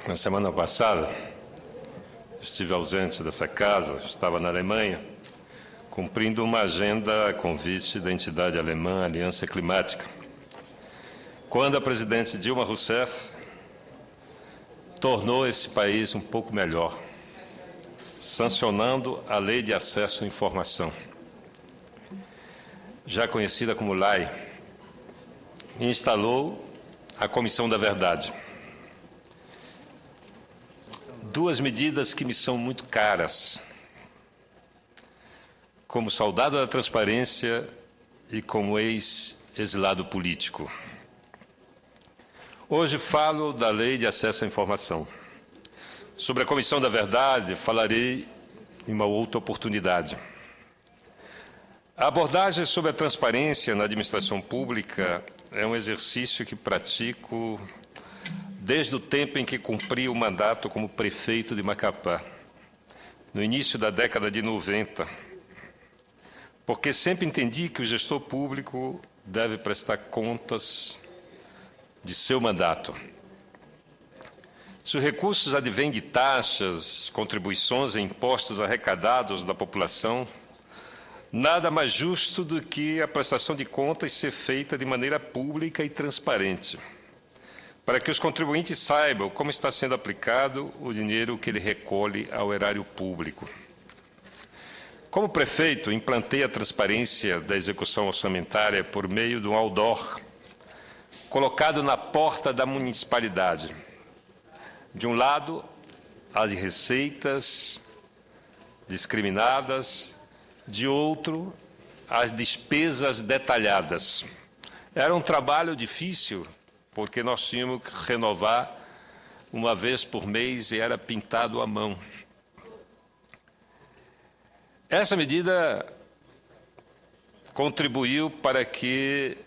Na semana passada, estive ausente dessa casa, estava na Alemanha, cumprindo uma agenda a convite da entidade alemã Aliança Climática, quando a presidente Dilma Rousseff tornou esse país um pouco melhor, sancionando a Lei de Acesso à Informação, já conhecida como LAI, e instalou a Comissão da Verdade. Duas medidas que me são muito caras, como soldado da transparência e como ex-exilado político. Hoje falo da Lei de Acesso à Informação. Sobre a Comissão da Verdade, falarei em uma outra oportunidade. A abordagem sobre a transparência na administração pública é um exercício que pratico desde o tempo em que cumpri o mandato como prefeito de Macapá, no início da década de 90, porque sempre entendi que o gestor público deve prestar contas de seu mandato. Se os recursos advêm de taxas, contribuições e impostos arrecadados da população, nada mais justo do que a prestação de contas ser feita de maneira pública e transparente, para que os contribuintes saibam como está sendo aplicado o dinheiro que ele recolhe ao erário público. Como prefeito, implantei a transparência da execução orçamentária por meio de um outdoor colocado na porta da municipalidade. De um lado, as receitas discriminadas, de outro, as despesas detalhadas. Era um trabalho difícil, porque nós tínhamos que renovar uma vez por mês e era pintado à mão. Essa medida contribuiu para que,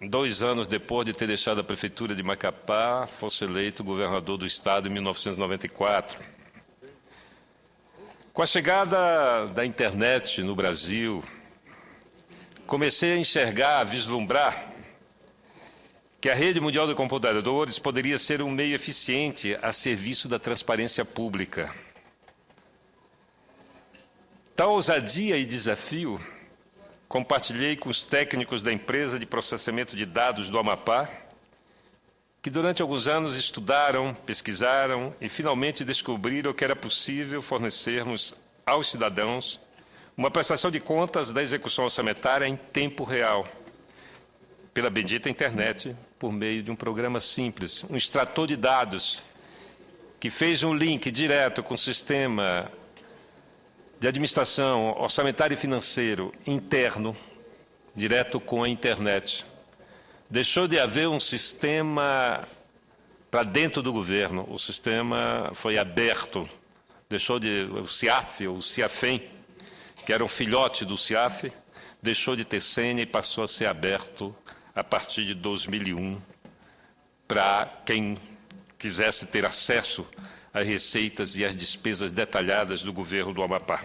2 anos depois de ter deixado a prefeitura de Macapá, fosse eleito governador do estado em 1994. Com a chegada da internet no Brasil, comecei a enxergar, a vislumbrar que a rede mundial de computadores poderia ser um meio eficiente a serviço da transparência pública. Tal ousadia e desafio compartilhei com os técnicos da empresa de processamento de dados do Amapá, que durante alguns anos estudaram, pesquisaram e finalmente descobriram que era possível fornecermos aos cidadãos uma prestação de contas da execução orçamentária em tempo real, pela bendita internet, por meio de um programa simples, um extrator de dados, que fez um link direto com o sistema de administração orçamentário e financeiro interno, direto com a internet. Deixou de haver um sistema para dentro do governo, o sistema foi aberto, deixou de... o CIAF, o CIAFEM, que era um filhote do CIAF, deixou de ter senha e passou a ser aberto a partir de 2001, para quem quisesse ter acesso às receitas e às despesas detalhadas do governo do Amapá.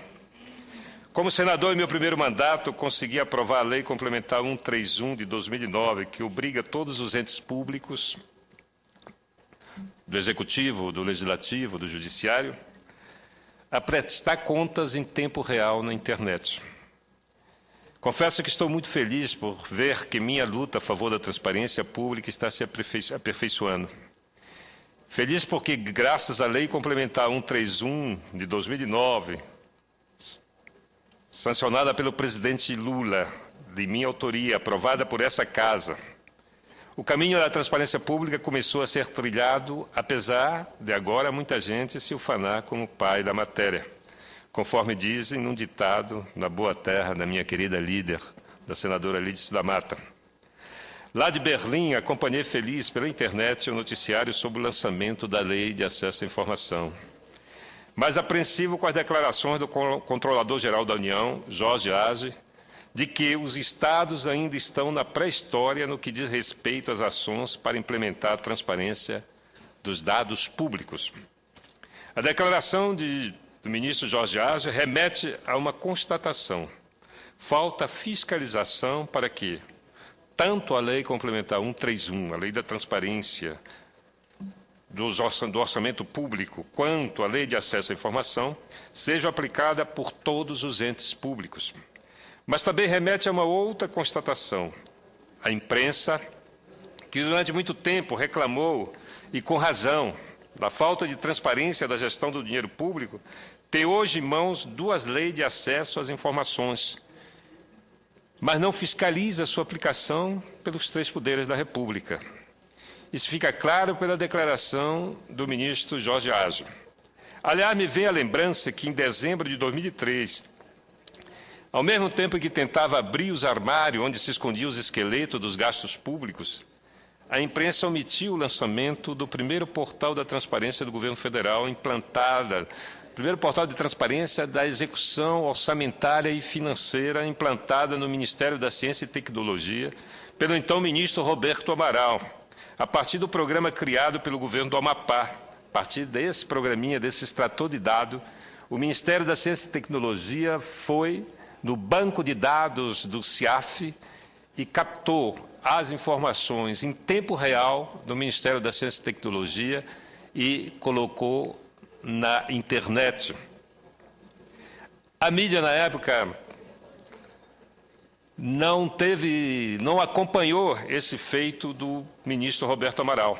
Como senador, em meu primeiro mandato, consegui aprovar a Lei Complementar 131 de 2009, que obriga todos os entes públicos, do Executivo, do Legislativo, do Judiciário, a prestar contas em tempo real na internet. Confesso que estou muito feliz por ver que minha luta a favor da transparência pública está se aperfeiçoando. Feliz porque, graças à Lei Complementar 131 de 2009, sancionada pelo presidente Lula, de minha autoria, aprovada por essa Casa, o caminho da transparência pública começou a ser trilhado, apesar de agora muita gente se ufanar como pai da matéria, conforme dizem num ditado na boa terra da minha querida líder, da senadora Lídice da Mata. Lá de Berlim, acompanhei feliz pela internet o noticiário sobre o lançamento da Lei de Acesso à Informação, mas apreensivo com as declarações do Controlador-Geral da União, Jorge Arce, de que os estados ainda estão na pré-história no que diz respeito às ações para implementar a transparência dos dados públicos. A declaração do ministro Jorge Arce remete a uma constatação. Falta fiscalização para que tanto a Lei Complementar 131, a Lei da Transparência, do orçamento público quanto à Lei de Acesso à Informação seja aplicada por todos os entes públicos. Mas também remete a uma outra constatação. A imprensa, que durante muito tempo reclamou, e com razão, da falta de transparência da gestão do dinheiro público, tem hoje em mãos 2 leis de acesso às informações, mas não fiscaliza sua aplicação pelos 3 poderes da República. Isso fica claro pela declaração do ministro Jorge Argel. Aliás, me vem a lembrança que, em dezembro de 2003, ao mesmo tempo que tentava abrir os armários onde se escondiam os esqueletos dos gastos públicos, a imprensa omitiu o lançamento do primeiro portal da transparência do governo federal primeiro portal de transparência da execução orçamentária e financeira implantada no Ministério da Ciência e Tecnologia pelo então ministro Roberto Amaral, a partir do programa criado pelo governo do Amapá. A partir desse programinha, desse extrator de dados, o Ministério da Ciência e Tecnologia foi no banco de dados do CIAF e captou as informações em tempo real do Ministério da Ciência e Tecnologia e colocou na internet. A mídia, na época, não acompanhou esse feito do ministro Roberto Amaral,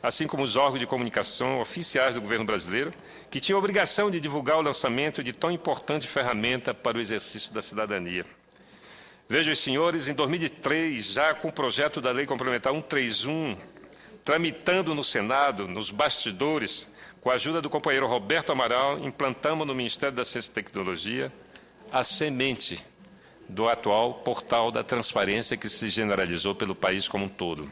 assim como os órgãos de comunicação oficiais do governo brasileiro, que tinham a obrigação de divulgar o lançamento de tão importante ferramenta para o exercício da cidadania. Vejam, os senhores, em 2003, já com o projeto da Lei Complementar 131, tramitando no Senado, nos bastidores, com a ajuda do companheiro Roberto Amaral, implantamos no Ministério da Ciência e Tecnologia a semente do atual portal da transparência que se generalizou pelo país como um todo.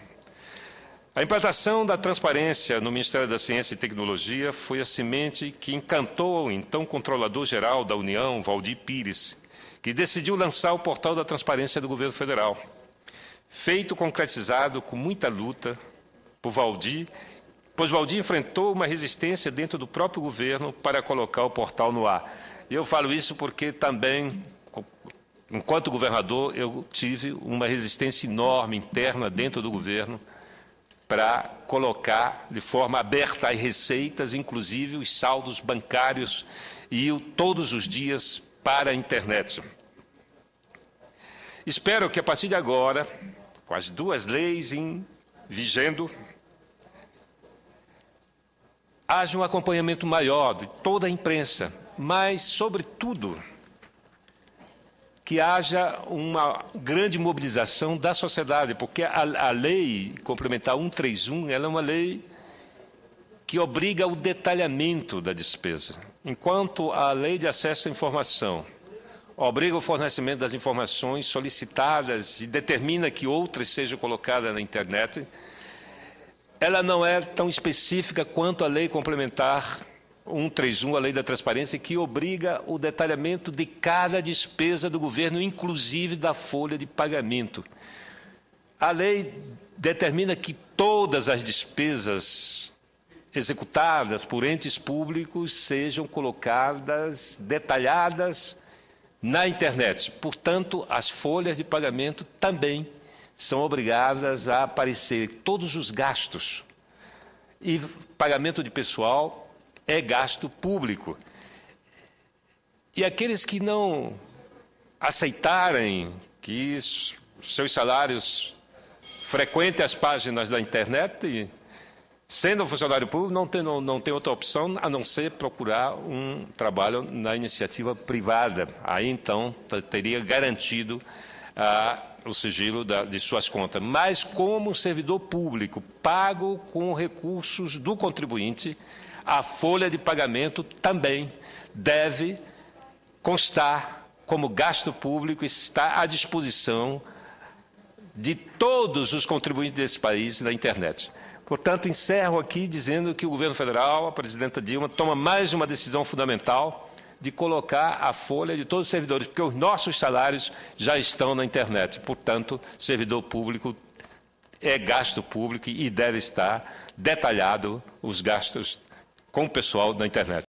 A implantação da transparência no Ministério da Ciência e Tecnologia foi a semente que encantou o então controlador-geral da União, Waldir Pires, que decidiu lançar o portal da transparência do governo federal. Feito concretizado com muita luta por Waldir, pois Waldir enfrentou uma resistência dentro do próprio governo para colocar o portal no ar. E eu falo isso porque também, enquanto governador, eu tive uma resistência enorme interna dentro do governo para colocar de forma aberta as receitas, inclusive os saldos bancários, e todos os dias para a internet. Espero que, a partir de agora, com as 2 leis vigendo, haja um acompanhamento maior de toda a imprensa, mas, sobretudo, que haja uma grande mobilização da sociedade, porque a Lei Complementar 131 ela é uma lei que obriga o detalhamento da despesa, enquanto a Lei de Acesso à Informação obriga o fornecimento das informações solicitadas e determina que outras sejam colocadas na internet. Ela não é tão específica quanto a Lei Complementar 131, a Lei da Transparência, que obriga o detalhamento de cada despesa do governo, inclusive da folha de pagamento. A lei determina que todas as despesas executadas por entes públicos sejam colocadas, detalhadas na internet. Portanto, as folhas de pagamento também são obrigadas a aparecer todos os gastos. E pagamento de pessoal é gasto público. E aqueles que não aceitarem que seus salários frequentem as páginas da internet, sendo um funcionário público, não tem outra opção a não ser procurar um trabalho na iniciativa privada. Aí, então, teria garantido o sigilo de suas contas. Mas, como servidor público, pago com recursos do contribuinte, a folha de pagamento também deve constar como gasto público e está à disposição de todos os contribuintes desse país na internet. Portanto, encerro aqui dizendo que o governo federal, a presidenta Dilma, toma mais uma decisão fundamental de colocar a folha de todos os servidores, porque os nossos salários já estão na internet. Portanto, servidor público é gasto público e deve estar detalhado os gastos com o pessoal na internet.